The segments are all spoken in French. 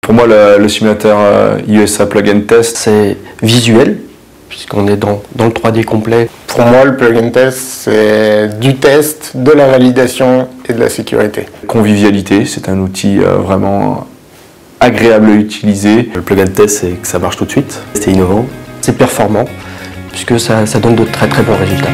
Pour moi, le simulateur USA Plug and Test, c'est visuel, puisqu'on est dans le 3D complet. Pour moi, le Plug and Test, c'est du test, de la validation et de la sécurité. Convivialité, c'est un outil vraiment agréable à utiliser. Le Plug and Test, c'est que ça marche tout de suite, c'est innovant. C'est performant, puisque ça donne de très très bons résultats.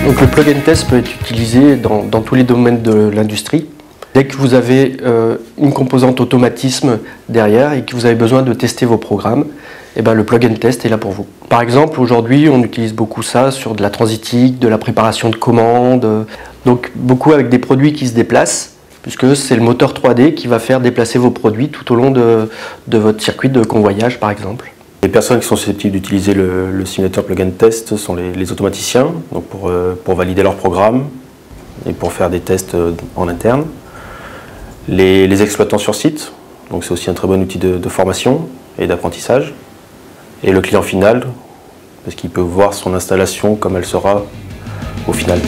Donc le plug and test peut être utilisé dans tous les domaines de l'industrie. Dès que vous avez une composante automatisme derrière et que vous avez besoin de tester vos programmes, eh ben, le plug and test est là pour vous. Par exemple, aujourd'hui, on utilise beaucoup ça sur de la transitique, de la préparation de commandes, donc beaucoup avec des produits qui se déplacent, puisque c'est le moteur 3D qui va faire déplacer vos produits tout au long de votre circuit de convoyage, par exemple. Les personnes qui sont susceptibles d'utiliser le simulateur Plug and Test sont les automaticiens, donc pour valider leur programme et pour faire des tests en interne. Les exploitants sur site, donc c'est aussi un très bon outil de formation et d'apprentissage. Et le client final, parce qu'il peut voir son installation comme elle sera au final.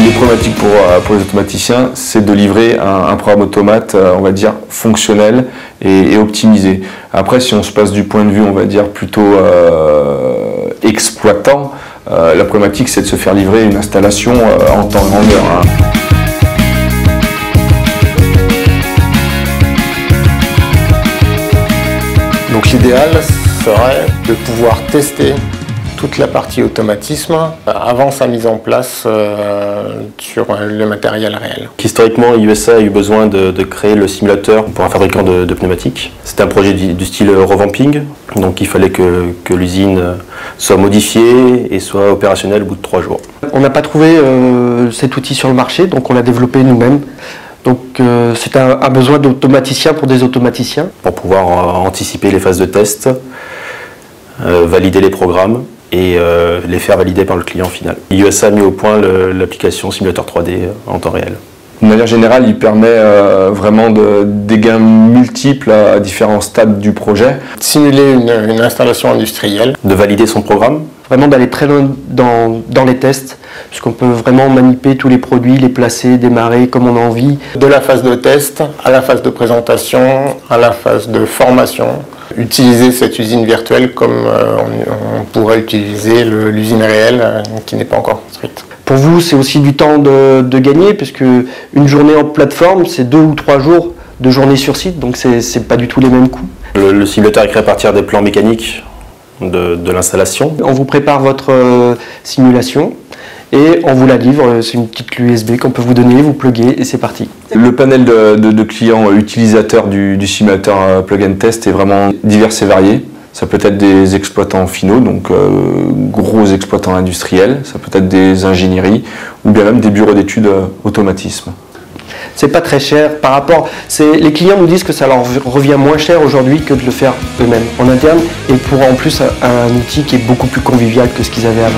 Les problématiques pour les automaticiens, c'est de livrer un programme automate, on va dire, fonctionnel et optimisé. Après, si on se passe du point de vue, on va dire, plutôt exploitant, la problématique, c'est de se faire livrer une installation en temps grandeur. Donc l'idéal serait de pouvoir tester toute la partie automatisme avant sa mise en place sur le matériel réel. Historiquement, USA a eu besoin de créer le simulateur pour un fabricant de pneumatiques. C'était un projet du style revamping, donc il fallait que l'usine soit modifiée et soit opérationnelle au bout de 3 jours. On n'a pas trouvé cet outil sur le marché, donc on l'a développé nous-mêmes. Donc c'est un besoin d'automaticien pour des automaticiens. Pour pouvoir anticiper les phases de test, valider les programmes et les faire valider par le client final. USA a mis au point l'application simulateur 3D en temps réel. De manière générale, il permet vraiment des gains multiples à différents stades du projet. Simuler une installation industrielle. De valider son programme. Vraiment d'aller très loin dans les tests, puisqu'on peut vraiment manipuler tous les produits, les placer, démarrer comme on a envie. De la phase de test à la phase de présentation, à la phase de formation. Utiliser cette usine virtuelle comme on pourrait utiliser l'usine réelle qui n'est pas encore construite. Pour vous, c'est aussi du temps de gagner, puisque une journée en plateforme, c'est 2 ou 3 jours de journée sur site, donc c'est pas du tout les mêmes coûts. Le simulateur est créé à partir des plans mécaniques de l'installation. On vous prépare votre simulation et on vous la livre. C'est une petite clé USB qu'on peut vous donner, vous pluguez et c'est parti. Le panel de clients utilisateurs du simulateur Plug and Test est vraiment divers et varié. Ça peut être des exploitants finaux, donc gros exploitants industriels, ça peut être des ingénieries ou bien même des bureaux d'études automatisme. C'est pas très cher par rapport. Les clients nous disent que ça leur revient moins cher aujourd'hui que de le faire eux-mêmes en interne et pour en plus un outil qui est beaucoup plus convivial que ce qu'ils avaient avant.